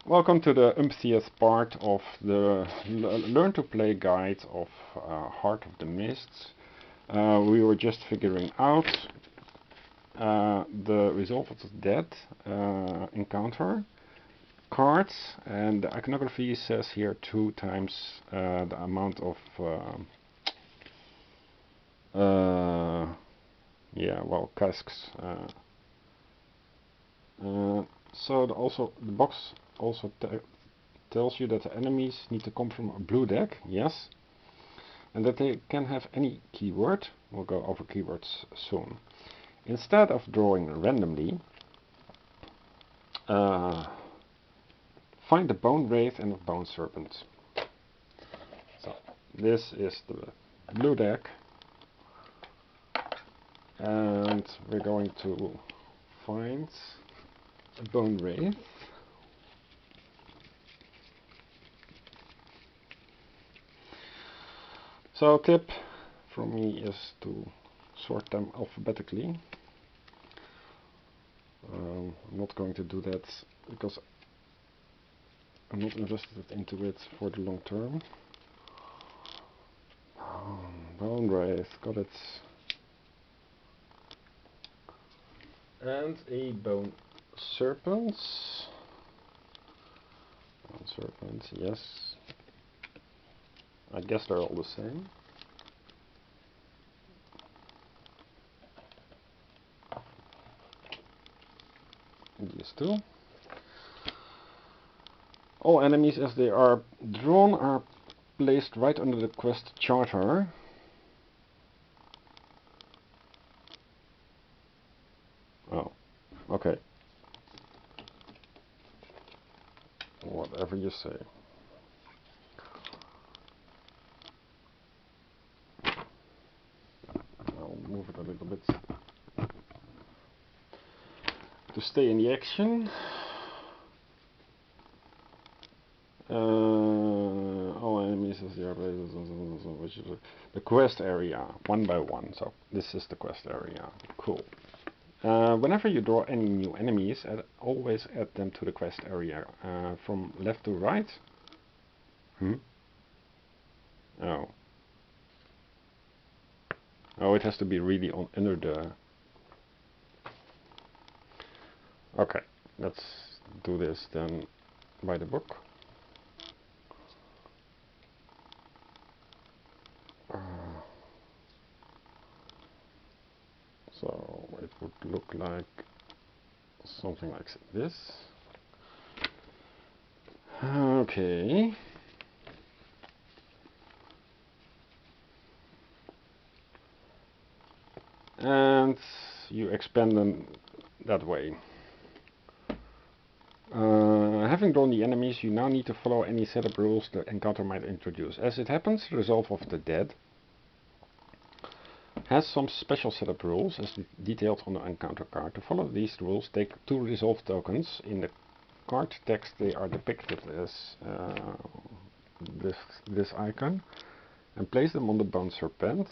Welcome to the umpteenth part of the Learn to Play guide of Heart of the Mists. We were just figuring out the resolve of the dead encounter cards, and the iconography says here 2 times the amount of casks. So the box also tells you that the enemies need to come from a blue deck, yes, and that they can have any keyword. We'll go over keywords soon. Instead of drawing randomly, find the Bone Wraith and the Bone Serpent. So this is the blue deck, and we're going to find a Bone Wraith. So tip from me is to sort them alphabetically. I'm not going to do that because I'm not invested into it for the long term. Bone Wraith, got it. And a Bone Serpent. Bone Serpent, yes. I guess they're all the same. These two. All enemies as they are drawn are placed right under the quest charter. Oh, okay. Whatever you say. I'll move it a little bit to stay in the action. All enemies as they are which is the quest area, 1 by 1. So this is the quest area. Cool. Whenever you draw any new enemies, always add them to the quest area from left to right. Oh. Oh, it has to be really under the... Okay, let's do this then by the book. So it would look like something like this. Okay. And you expand them that way. Having drawn the enemies, you now need to follow any setup rules the encounter might introduce. As it happens, the Resolve of the Dead has some special setup rules as detailed on the encounter card. To follow these rules, take 2 resolve tokens. In the card text they are depicted as this icon, and place them on the Bone Serpent.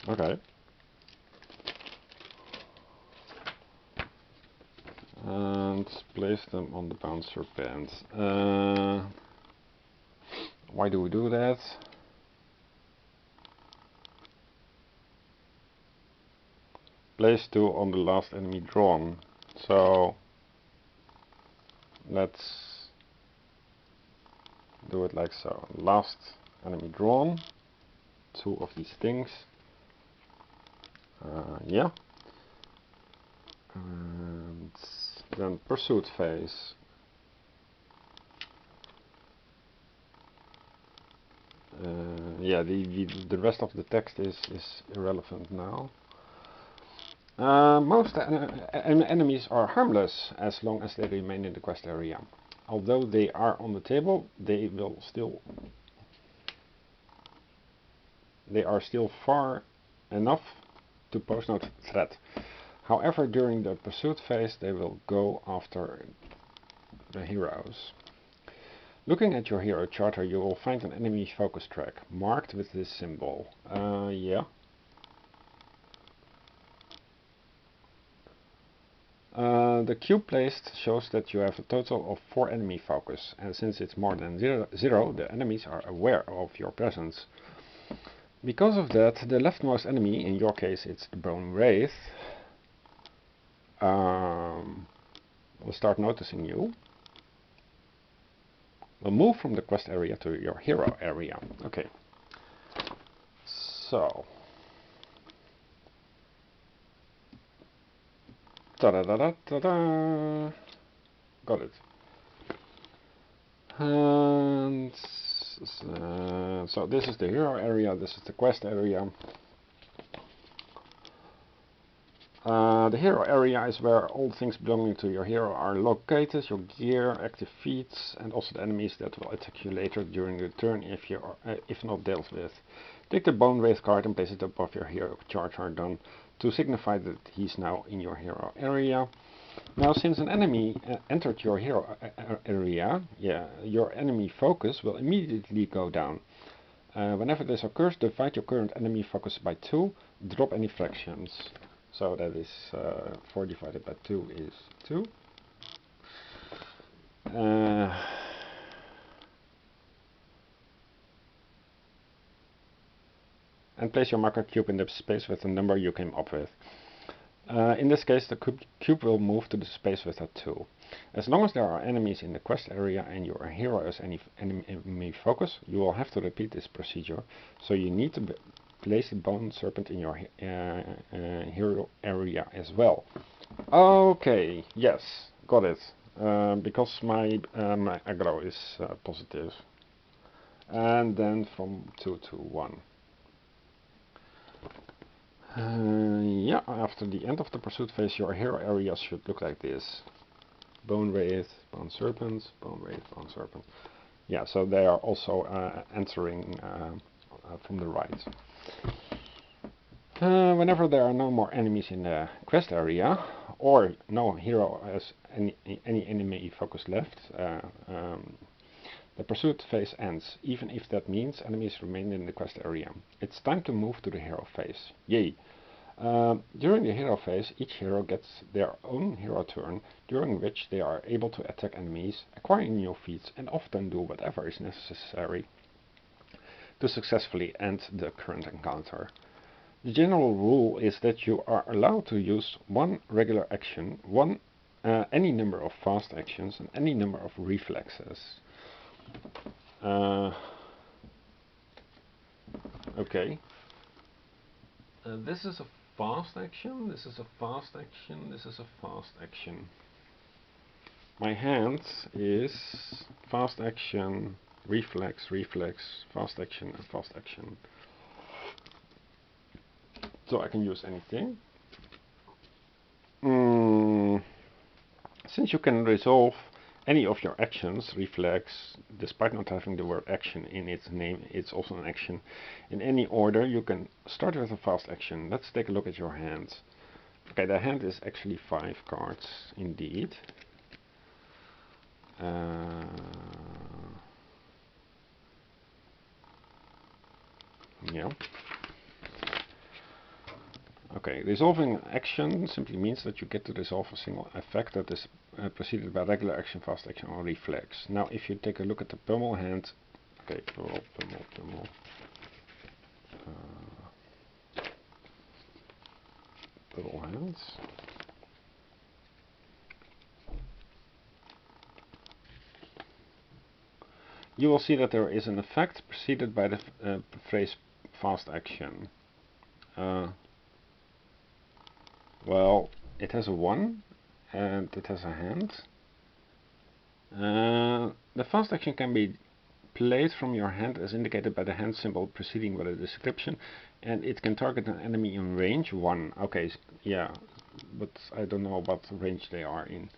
Okay. And place them on the Bone Serpent. Why do we do that? Place 2 on the last enemy drawn. So let's do it like so. Last enemy drawn. 2 of these things. Yeah. And then pursuit phase. Yeah, the rest of the text is irrelevant now. Most enemies are harmless as long as they remain in the quest area. Although they are on the table, they are still far enough to pose no threat. However, during the pursuit phase, they will go after the heroes. Looking at your hero charter, you will find an enemy focus track marked with this symbol. Yeah. The cube placed shows that you have a total of 4 enemy focus, and since it's more than 0, the enemies are aware of your presence. Because of that, the leftmost enemy, in your case it's the Bone Wraith, will start noticing you. Will move from the quest area to your hero area. Okay. So. Ta-da-da-da-da-da. Got it. And so this is the hero area, this is the quest area. The hero area is where all things belonging to your hero are located, your gear, active feats, and also the enemies that will attack you later during the turn if not dealt with. Take the Bone Wraith card and place it above your hero charge are done to signify that he's now in your hero area. Now, since an enemy entered your hero area, your enemy focus will immediately go down. Whenever this occurs, divide your current enemy focus by 2, drop any fractions. So that is 4 divided by 2 is 2. And place your marker cube in the space with the number you came up with. In this case, the cube will move to the space with a 2. As long as there are enemies in the quest area and your hero has any enemy focus, you will have to repeat this procedure. So you need to place the Bone Serpent in your hero area as well. Okay, yes, got it. Because my aggro is positive. And then from 2 to 1. Yeah, after the end of the pursuit phase, your hero area should look like this. Bone Wraith, Bone Serpent, Bone Wraith, Bone Serpent. Yeah, so they are also entering from the right. Whenever there are no more enemies in the quest area, or no hero has any enemy focus left, the pursuit phase ends, even if that means enemies remain in the quest area. It's time to move to the hero phase. Yay! During the hero phase, each hero gets their own hero turn, during which they are able to attack enemies, acquire new feats, and often do whatever is necessary to successfully end the current encounter. The general rule is that you are allowed to use one regular action, any number of fast actions, and any number of reflexes. Okay. This is a fast action, this is a fast action, this is a fast action. My hand is fast action, reflex, reflex, fast action, and fast action. So I can use anything. Since you can resolve any of your actions, reflex, despite not having the word action in its name, it's also an action. In any order, you can start with a fast action. Let's take a look at your hand. Okay, the hand is actually 5 cards, indeed. Yeah. Okay, resolving action simply means that you get to resolve a single effect that is preceded by regular action, fast action, or reflex. Now, if you take a look at the pummel hand, okay, pummel. Pummel hands. You will see that there is an effect preceded by the phrase fast action. Well, it has a 1 and it has a hand. The fast action can be played from your hand as indicated by the hand symbol preceding with a description, and it can target an enemy in range 1. Okay, yeah, but I don't know what range they are in.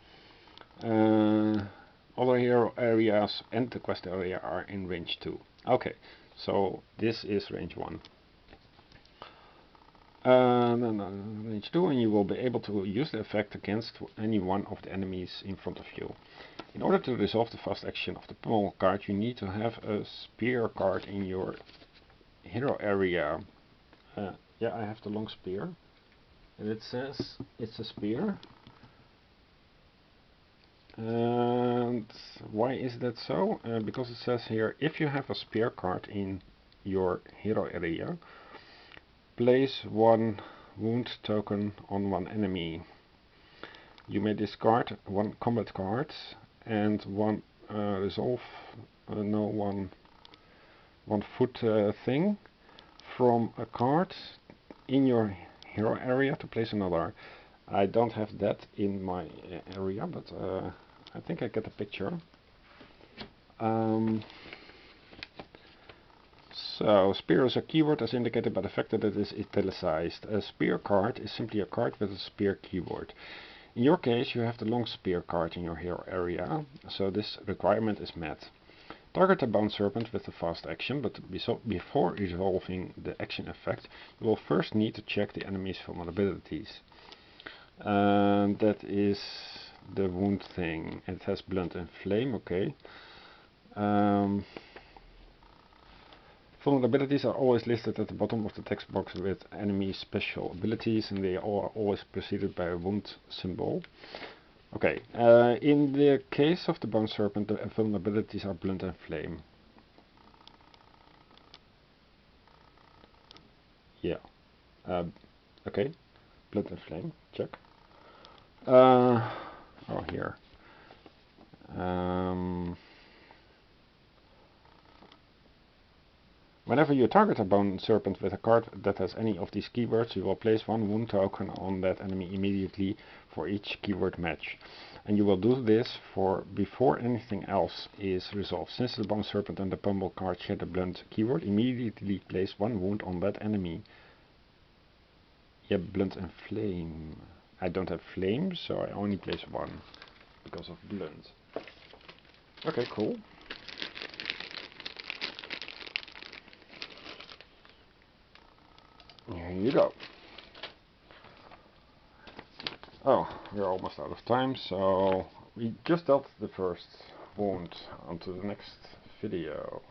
Other hero areas and the quest area are in range 2. Okay, so this is range 1. Range 2, and you will be able to use the effect against any one of the enemies in front of you. In order to resolve the fast action of the pummel card, you need to have a spear card in your hero area. Yeah, I have the long spear, and it says it's a spear. And why is that so? Because it says here, if you have a spear card in your hero area, place one wound token on one enemy. You may discard one combat card and one resolve one foot thing from a card in your hero area to place another. I don't have that in my area, but I think I get a picture. So, spear is a keyword as indicated by the fact that it is italicized. A spear card is simply a card with a spear keyword. In your case, you have the long spear card in your hero area, so this requirement is met. Target the bound serpent with a fast action, but before resolving the action effect, you will first need to check the enemy's vulnerabilities. And that is the wound thing. It has blunt and flame, okay. Vulnerabilities are always listed at the bottom of the text box with enemy special abilities, and they are always preceded by a wound symbol. Okay, in the case of the bound serpent, the vulnerabilities are blunt and flame. Yeah. Okay, blunt and flame, check. Oh, here. Whenever you target a bound serpent with a card that has any of these keywords, you will place one wound token on that enemy immediately for each keyword match. And you will do this before anything else is resolved. Since the bound serpent and the pummel card share the blunt keyword, immediately place one wound on that enemy. Yeah, blunt and flame. I don't have flame, so I only place one because of blunt. Okay, cool. Here you go. Oh, we're almost out of time, so we just dealt the first wound. On to the next video.